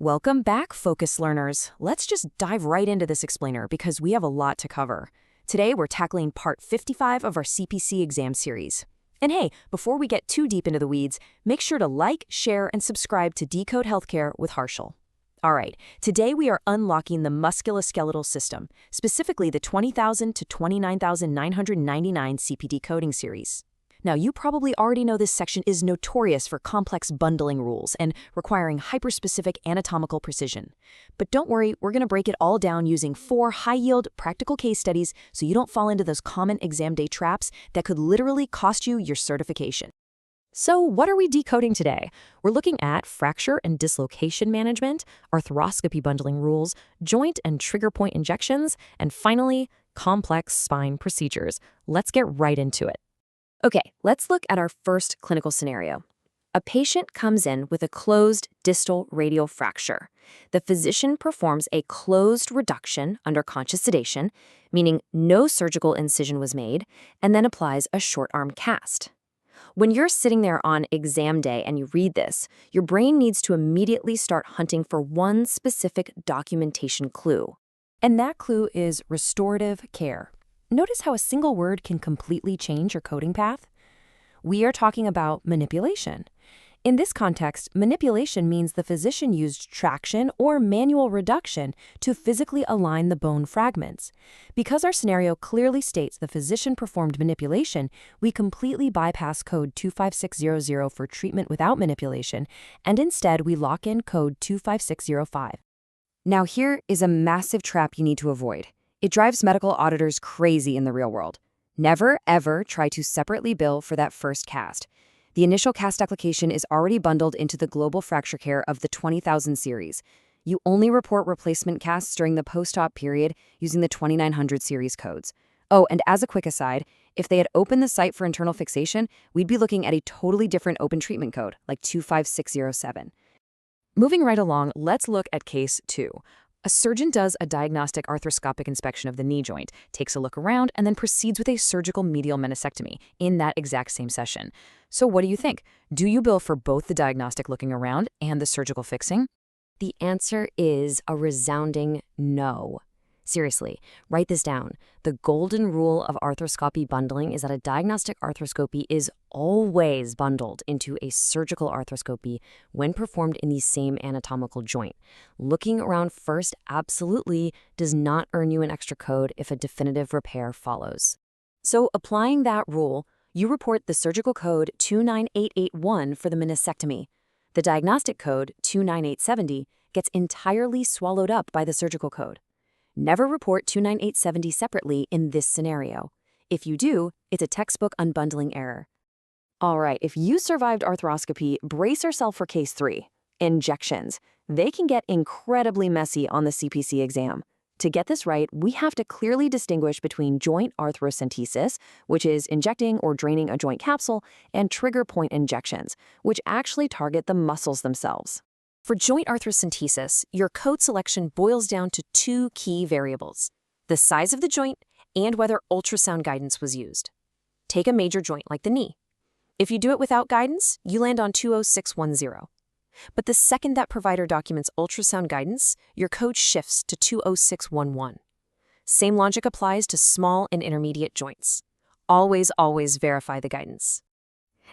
Welcome back, Focus learners. Let's just dive right into this explainer because we have a lot to cover. Today, we're tackling part 55 of our CPC exam series. And hey, before we get too deep into the weeds, make sure to like, share, and subscribe to Decode Healthcare with Harshal. All right, today we are unlocking the musculoskeletal system, specifically the 20,000 to 29,999 CPT coding series. Now, you probably already know this section is notorious for complex bundling rules and requiring hyperspecific anatomical precision. But don't worry, we're going to break it all down using 4 high-yield practical case studies so you don't fall into those common exam day traps that could literally cost you your certification. So what are we decoding today? We're looking at fracture and dislocation management, arthroscopy bundling rules, joint and trigger point injections, and finally, complex spine procedures. Let's get right into it. Okay, let's look at our first clinical scenario. A patient comes in with a closed distal radial fracture. The physician performs a closed reduction under conscious sedation, meaning no surgical incision was made, and then applies a short arm cast. When you're sitting there on exam day and you read this, your brain needs to immediately start hunting for one specific documentation clue. And that clue is restorative care. Notice how a single word can completely change your coding path? We are talking about manipulation. In this context, manipulation means the physician used traction or manual reduction to physically align the bone fragments. Because our scenario clearly states the physician performed manipulation, we completely bypass code 25600 for treatment without manipulation, and instead we lock in code 25605. Now here is a massive trap you need to avoid. It drives medical auditors crazy in the real world. Never, ever try to separately bill for that first cast. The initial cast application is already bundled into the global fracture care of the 20,000 series. You only report replacement casts during the post-op period using the 2900 series codes. Oh, and as a quick aside, if they had opened the site for internal fixation, we'd be looking at a totally different open treatment code, like 25607. Moving right along, let's look at case 2. A surgeon does a diagnostic arthroscopic inspection of the knee joint, takes a look around, and then proceeds with a surgical medial meniscectomy in that exact same session. So what do you think? Do you bill for both the diagnostic looking around and the surgical fixing? The answer is a resounding no. Seriously, write this down. The golden rule of arthroscopy bundling is that a diagnostic arthroscopy is always bundled into a surgical arthroscopy when performed in the same anatomical joint. Looking around first absolutely does not earn you an extra code if a definitive repair follows. So applying that rule, you report the surgical code 29881 for the meniscectomy. The diagnostic code 29870 gets entirely swallowed up by the surgical code. Never report 29870 separately in this scenario. If you do, it's a textbook unbundling error. All right, if you survived arthroscopy, brace yourself for case 3, injections. They can get incredibly messy on the CPC exam. To get this right, we have to clearly distinguish between joint arthrocentesis, which is injecting or draining a joint capsule, and trigger point injections, which actually target the muscles themselves. For joint arthrocentesis, your code selection boils down to 2 key variables: the size of the joint and whether ultrasound guidance was used. Take a major joint like the knee. If you do it without guidance, you land on 20610. But the second that provider documents ultrasound guidance, your code shifts to 20611. Same logic applies to small and intermediate joints. Always verify the guidance.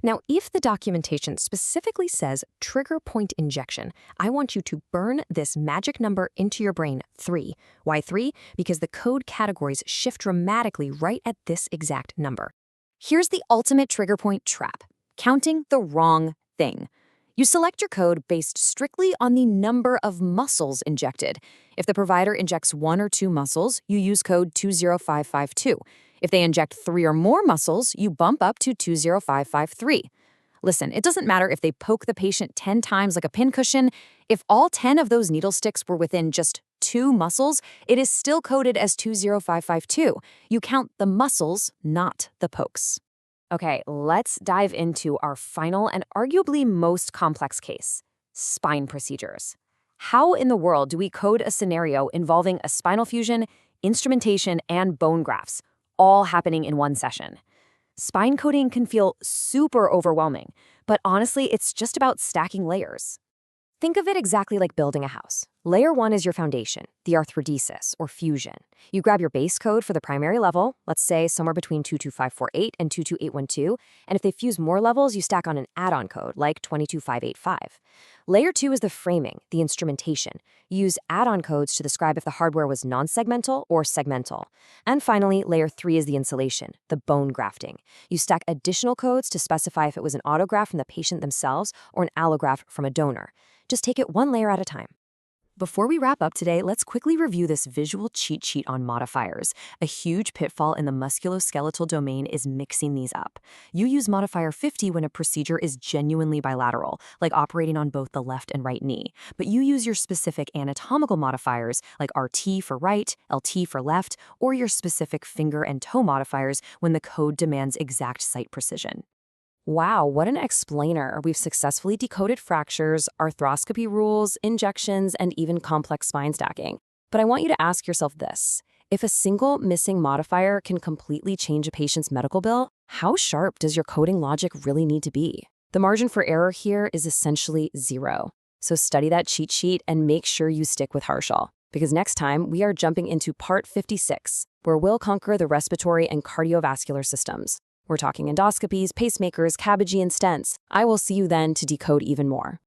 Now, if the documentation specifically says trigger point injection, I want you to burn this magic number into your brain, 3. Why 3? Because the code categories shift dramatically right at this exact number. Here's the ultimate trigger point trap: counting the wrong thing. You select your code based strictly on the number of muscles injected. If the provider injects 1 or 2 muscles, you use code 20552. If they inject 3 or more muscles, you bump up to 20553. Listen, it doesn't matter if they poke the patient 10 times like a pincushion. If all 10 of those needle sticks were within just 2 muscles, it is still coded as 20552. You count the muscles, not the pokes. Okay, let's dive into our final and arguably most complex case: spine procedures. How in the world do we code a scenario involving a spinal fusion, instrumentation, and bone grafts, all happening in one session? Spine coding can feel super overwhelming, but honestly, it's just about stacking layers. Think of it exactly like building a house. Layer 1 is your foundation, the arthrodesis, or fusion. You grab your base code for the primary level, let's say somewhere between 22548 and 22812, and if they fuse more levels, you stack on an add-on code, like 22585. Layer 2 is the framing, the instrumentation. You use add-on codes to describe if the hardware was non-segmental or segmental. And finally, Layer 3 is the insulation, the bone grafting. You stack additional codes to specify if it was an autograft from the patient themselves or an allograft from a donor. Just take it one layer at a time. Before we wrap up today, let's quickly review this visual cheat sheet on modifiers. A huge pitfall in the musculoskeletal domain is mixing these up. You use modifier 50 when a procedure is genuinely bilateral, like operating on both the left and right knee. But you use your specific anatomical modifiers, like RT for right, LT for left, or your specific finger and toe modifiers when the code demands exact site precision. Wow, what an explainer. We've successfully decoded fractures, arthroscopy rules, injections, and even complex spine stacking. But I want you to ask yourself this. If a single missing modifier can completely change a patient's medical bill, how sharp does your coding logic really need to be? The margin for error here is essentially zero. So study that cheat sheet and make sure you stick with Harshal. Because next time, we are jumping into part 56, where we'll conquer the respiratory and cardiovascular systems. We're talking endoscopies, pacemakers, CABG, and stents. I will see you then to decode even more.